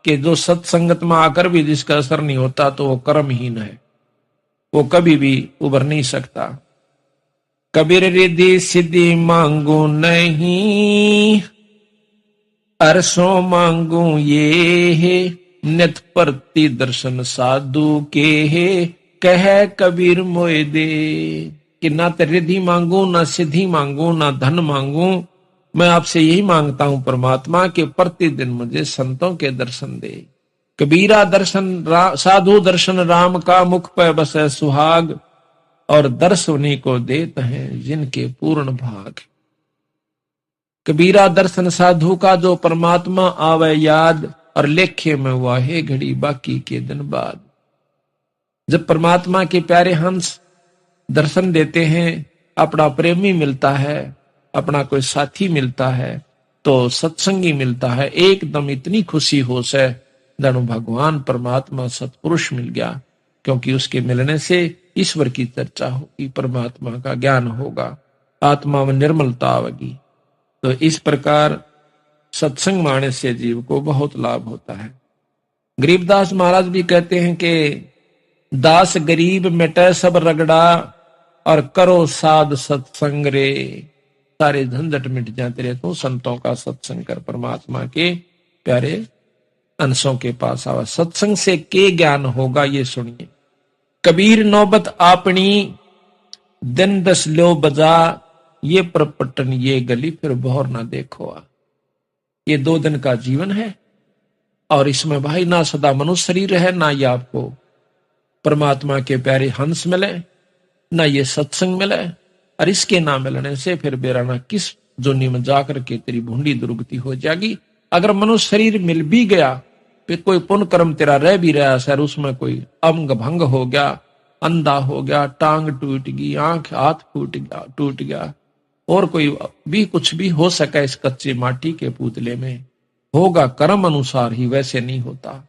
कि जो सत्संगत में आकर भी जिसका असर नहीं होता तो वो कर्महीन है, वो कभी भी उभर नहीं सकता। कबीर रिद्धि सिद्धि मांगू नहीं, अरसों मांगू ये है, नित प्रति दर्शन साधु के है, कह कबीर मोए दे। कि ना तो रिद्धि मांगू, ना सिद्धि मांगू, ना धन मांगू, मैं आपसे यही मांगता हूं परमात्मा के प्रतिदिन मुझे संतों के दर्शन दे। कबीरा दर्शन साधु दर्शन राम का, मुख पे बसे सुहाग, और दर्श उन्हीं को देते हैं जिनके पूर्ण भाग। कबीरा दर्शन साधु का, जो परमात्मा आवे याद, और लेखे में वाहे घड़ी बाकी के दिन बाद। जब परमात्मा के प्यारे हंस दर्शन देते हैं, अपना प्रेमी मिलता है, अपना कोई साथी मिलता है, तो सत्संगी मिलता है, एकदम इतनी खुशी हो से जानो भगवान परमात्मा सत्पुरुष मिल गया। क्योंकि उसके मिलने से ईश्वर की चर्चा होगी, परमात्मा का ज्ञान होगा, आत्मा में निर्मलता आवेगी। तो इस प्रकार सत्संग माने से जीव को बहुत लाभ होता है। गरीबदास महाराज भी कहते हैं कि दास गरीब मिटे सब रगड़ा, और करो साध सत्संग रे, सारे झंझट मिट जाते रहे तो संतों का सत्संग कर, परमात्मा के प्यारे अंशों के पास आवा। सत्संग से के ज्ञान होगा ये सुनिए। कबीर नौबत आपनी, दिन दस लो बजा, ये परपटन ये गली फिर बहुर ना देखो आ। ये 2 दिन का जीवन है, और इसमें भाई ना सदा मनुष्य शरीर है, ना ये आपको परमात्मा के प्यारे हंस मिले, ना ये सत्संग मिले, और इसके ना मिलने से फिर बेराना किस जोनी में जाकर के तेरी भूंडी दुर्गति हो जाएगी। अगर मनुष्य शरीर मिल भी गया, फिर कोई पुण्य कर्म तेरा रह भी रहा सर, उसमें कोई अंग भंग हो गया, अंधा हो गया, टांग टूट गई, आंख हाथ टूट गया, और कोई भी कुछ भी हो सका इस कच्चे माटी के पुतले में, होगा कर्म अनुसार ही, वैसे नहीं होता।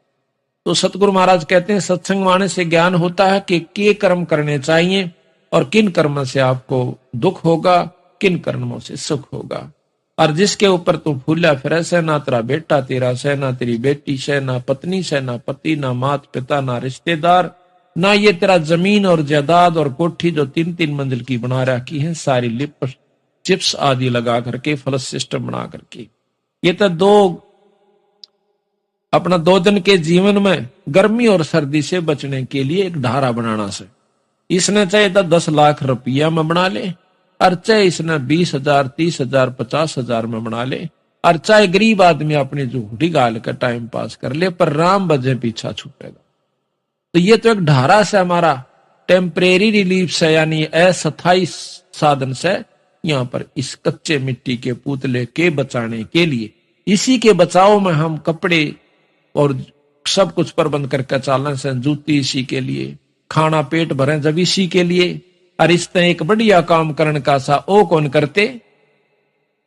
तो सतगुरु महाराज कहते हैं सत्संग माने से ज्ञान होता है कि के कर्म करने चाहिए, और किन कर्मों से आपको दुख होगा, किन कर्मों से सुख होगा। और जिसके ऊपर तू फूला फिर से, ना तेरा बेटा तेरा से, ना तेरी बेटी से, ना पत्नी से, ना पति, ना माता पिता, ना रिश्तेदार, ना ये तेरा जमीन और जायदाद और कोठी जो 3-3 मंजिल की बना रखी है, सारी लिप चिप्स आदि लगा करके, फ्लश सिस्टम बना करके, ये तो अपना 2 दिन के जीवन में गर्मी और सर्दी से बचने के लिए एक ढारा बनाना से, इसने चाहे तो 10 लाख रुपया में बना ले, और चाहे इसने 20,000 30,000 50,000 में बना ले, और चाहे गरीब आदमी अपनी झूठी गाल का टाइम पास कर ले, पर राम बजे पीछा छूटेगा। तो ये तो एक ढारा से हमारा टेम्परेरी रिलीफ से, यानी अस्थायी साधन से, यहाँ पर इस कच्चे मिट्टी के पुतले के बचाने के लिए, इसी के बचाव में हम कपड़े और सब कुछ प्रबंध करके चलने से, जूती इसी के लिए, खाना पेट भरे जब इसी के लिए, और इस तरह एक बढ़िया काम करने का सा ओ कौन करते,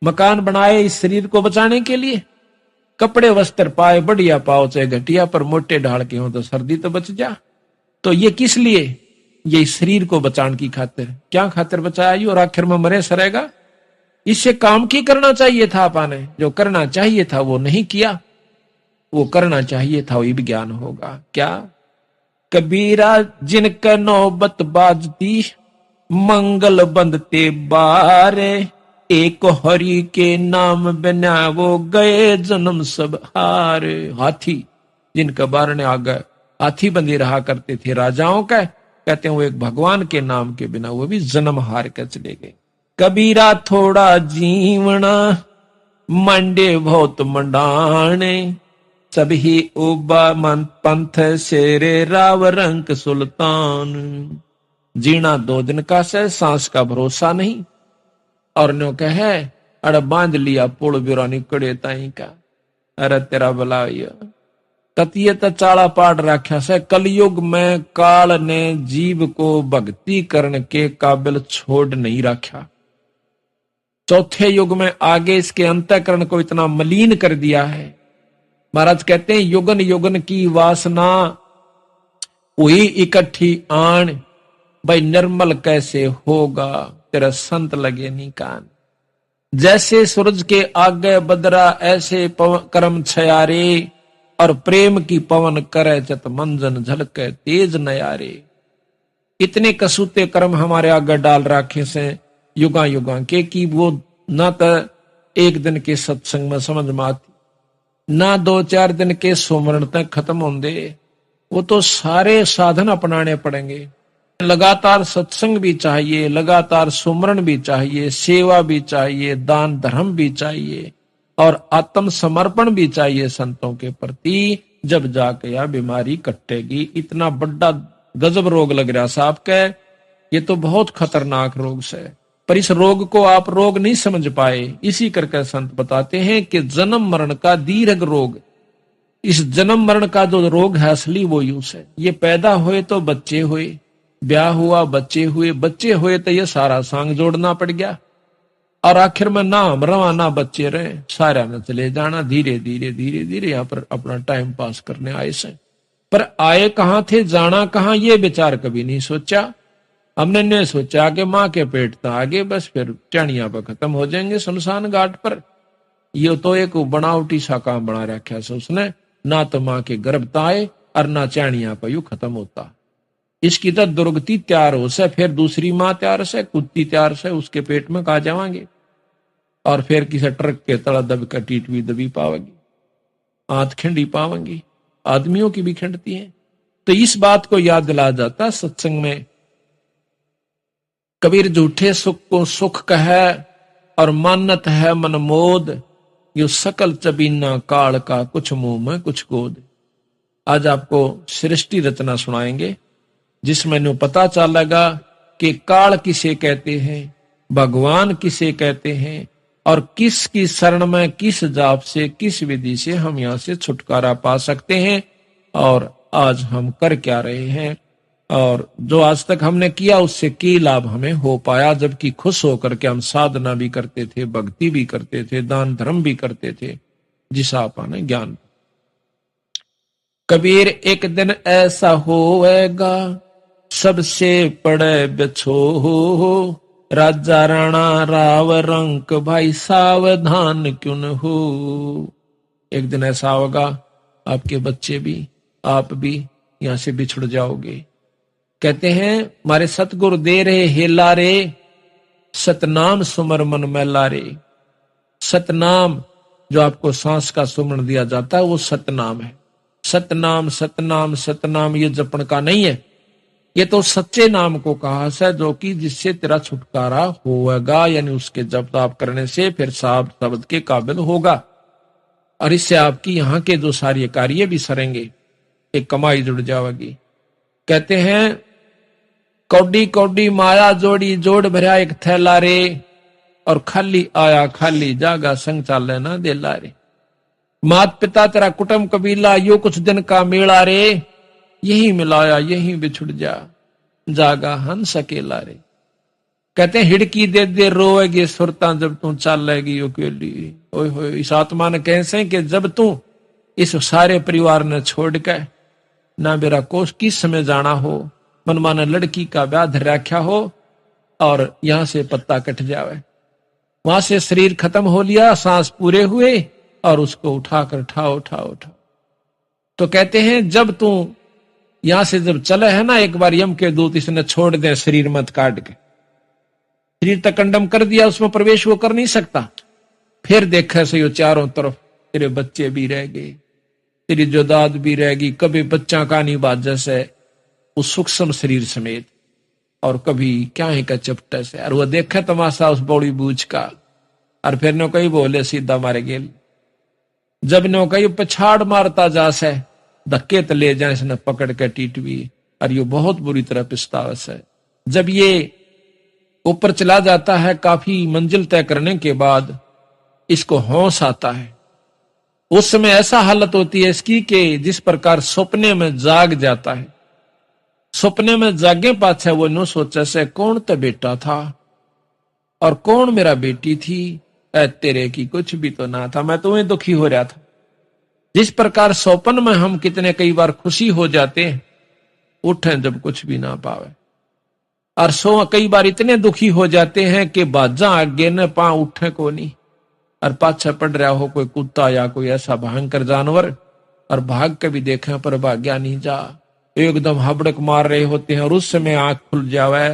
मकान बनाए इस शरीर को बचाने के लिए, कपड़े वस्त्र पाए बढ़िया पाओ चाहे घटिया, पर मोटे ढाल के हो तो सर्दी तो बच जा। तो ये किस लिए, ये शरीर को बचाने की खातिर, क्या खातिर बचाया, और आखिर में मरे सरेगा। इससे काम की करना चाहिए था, पाने जो करना चाहिए था वो नहीं किया, वो करना चाहिए था, वही ज्ञान होगा। क्या कबीरा जिनका नौबत बाजती, मंगल बंदते बारे, एक हरि के नाम बिना वो गए जन्म सब हारे। हाथी जिनका बारने आ गए, हाथी बंदी रहा करते थे राजाओं का, कहते हैं वो एक भगवान के नाम के बिना वो भी जन्म हार कर चले गए। कबीरा थोड़ा जीवना, मंडे बहुत मंडाने, सभी उबा मन पंथ शेरे राव रंक सुल्तान। जीना 2 दिन का से, सांस का भरोसा नहीं, और नो कहे अड़ बांध लिया पुल बिरानी कड़े ताई का, अरे तेरा भला ततिये तो चाड़ा पाट रखा से। कलयुग में काल ने जीव को भक्ति करने के काबिल छोड़ नहीं रखा। चौथे युग में आगे इसके अंतःकरण को इतना मलिन कर दिया है। महाराज कहते हैं युगन युगन की वासना हुई इकट्ठी आन, भाई निर्मल कैसे होगा तेरा संत लगे नहीं कान। जैसे सूरज के आगे बदरा ऐसे कर्म छयारे, और प्रेम की पवन करे चत मंजन झलके तेज नयारे। इतने कसूते कर्म हमारे आगे डाल रखे से युगा युगा के कि वो ना तो एक दिन के सत्संग में समझ में आती, ना 2-4 दिन के सुमरण तक खत्म होंगे। वो तो सारे साधन अपनाने पड़ेंगे। लगातार सत्संग भी चाहिए, लगातार सुमरण भी चाहिए, सेवा भी चाहिए, दान धर्म भी चाहिए और आत्म समर्पण भी चाहिए संतों के प्रति। जब जाके यह बीमारी कटेगी। इतना बड़ा गजब रोग लग रहा साहब के, ये तो बहुत खतरनाक रोग से। पर इस रोग को आप रोग नहीं समझ पाए। इसी करके संत बताते हैं कि जन्म मरण का दीर्घ रोग, इस जन्म मरण का जो रोग है असली वो यूं है। ये पैदा हुए तो बच्चे हुए, ब्याह हुआ बच्चे हुए, बच्चे हुए तो ये सारा सांग जोड़ना पड़ गया और आखिर में ना हम रवा ना बच्चे रहे, सारा ने चले जाना। धीरे धीरे धीरे धीरे यहाँ पर अपना टाइम पास करने आए से, पर आए कहाँ थे जाना कहाँ ये विचार कभी नहीं सोचा। हमने नहीं सोचा कि माँ के पेट तो आगे बस फिर टहनिया पर खत्म हो जाएंगे शमशान घाट पर। ये तो एक बनावटी सा काम बना रखा है उसने, ना तो माँ के गर्भ आए और ना चाणिया पर यू खत्म होता। इसकी तो दुर्गति तैयार हो से, फिर दूसरी माँ तैयार से, कुत्ती तैयार से, उसके पेट में कहा जावांगे और फिर किसी ट्रक के तला दब कर टीटवी दबी पावेगी, आंत खिंडी पावेंगी। आदमियों की भी खिंडती है। तो इस बात को याद दिला जाता सत्संग में। कबीर झूठे सुख को सुख कहे और मानत है मनमोद, यो सकल चबीना काल का कुछ मुंह में कुछ गोद। आज आपको सृष्टि रचना सुनाएंगे जिसमें नु पता चलेगा कि काल किसे कहते हैं, भगवान किसे कहते हैं और किसकी शरण में किस जाप से किस विधि से हम यहां से छुटकारा पा सकते हैं और आज हम कर क्या रहे हैं और जो आज तक हमने किया उससे क्या लाभ हमें हो पाया। जबकि खुश होकर के हम साधना भी करते थे, भक्ति भी करते थे, दान धर्म भी करते थे, जिसा आपने ज्ञान। कबीर एक दिन ऐसा होएगा सबसे पड़े बिछो, राजा राणा राव रंक भाई सावधान क्यों न हो। एक दिन ऐसा होगा आपके बच्चे भी आप भी यहां से बिछुड़ जाओगे। कहते हैं हमारे सतगुरु दे रहे हेला रे, सतनाम सुमर मन मैला रे। सतनाम जो आपको सांस का सुमरण दिया जाता है वो सतनाम है। सतनाम सतनाम सतनाम ये जपन का नहीं है, ये तो सच्चे नाम को कहा है जो कि जिससे तेरा छुटकारा होगा, यानी उसके जप ताप करने से फिर साहब शब्द के काबिल होगा और इससे आपकी यहाँ के जो सारे कार्य भी सरेंगे, एक कमाई जुड़ जाएगी। कहते हैं कौडी कौडी माया जोड़ी जोड़ भरा एक थैला रे, और खाली आया खाली जागा संग चाले ना देला रे। मात पिता तेरा कुटुंब कबीला यो कुछ दिन का मेला रे, यही मिलाया यही बिछुड़ जा जागा हंस अकेला रे। कहते हैं हिड़की दे दे रोएगी सुरता जब तू चलेगी अकेली। ओए होए, इस आत्मा ने कैसे कि जब तू इस सारे परिवार ने छोड़ के ना मेरा कोष किस समय जाना हो, मनमाना लड़की का ब्याह धर रखा हो और यहां से पत्ता कट जावे, वहां से शरीर खत्म हो लिया, सांस पूरे हुए और उसको उठाकर उठाओ उठाओ उठाओ। तो कहते हैं जब तू यहां से जब चले है ना, एक बार यम के दूत इसने छोड़ दे शरीर मत काट के, शरीर तक कंडम कर दिया, उसमें प्रवेश वो कर नहीं सकता। फिर देखा से यो चारों तरफ तेरे बच्चे भी रह गए, तेरी जोदाद भी रहेगी, कभी बच्चा का नहीं बात जैसे उस सूक्ष्म शरीर समेत, और कभी क्या है का चपटा से। और वो देखा तमाशा उस बौड़ी बूझ का, और फिर नो कही बोले सीधा मारे गेल। जब नो कही पछाड़ मारता जा से धक्के तो ले जाए इसने पकड़ के टीटवी, और ये बहुत बुरी तरह पिस्तावस है। जब ये ऊपर चला जाता है काफी मंजिल तय करने के बाद इसको होश आता है, उस समय ऐसा हालत होती है इसकी कि जिस प्रकार सपने में जाग जाता है। सपने में जागे पाछे वो नो सोचे से कौन तो बेटा था और कौन मेरा बेटी थी, तेरे की कुछ भी तो ना था, मैं तुम्हें दुखी हो रहा था। जिस प्रकार सौपन में हम कितने कई बार खुशी हो जाते हैं, उठे जब कुछ भी ना पावे, और सो कई बार इतने दुखी हो जाते हैं कि बाजा आगे न पा उठे को नहीं, और पाछे पड़ रहा हो कोई कुत्ता या कोई ऐसा भयंकर जानवर और भाग के भी देखें पर भाग्या नहीं जा। एकदम हबड़क मार रहे होते हैं और उस समय आंख खुल जावे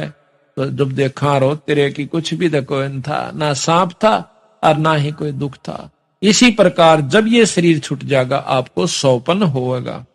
तो जब देखा रो तेरे की कुछ भी देखो न था, ना सांप था और ना ही कोई दुख था। इसी प्रकार जब ये शरीर छूट जाएगा आपको सौपन होगा।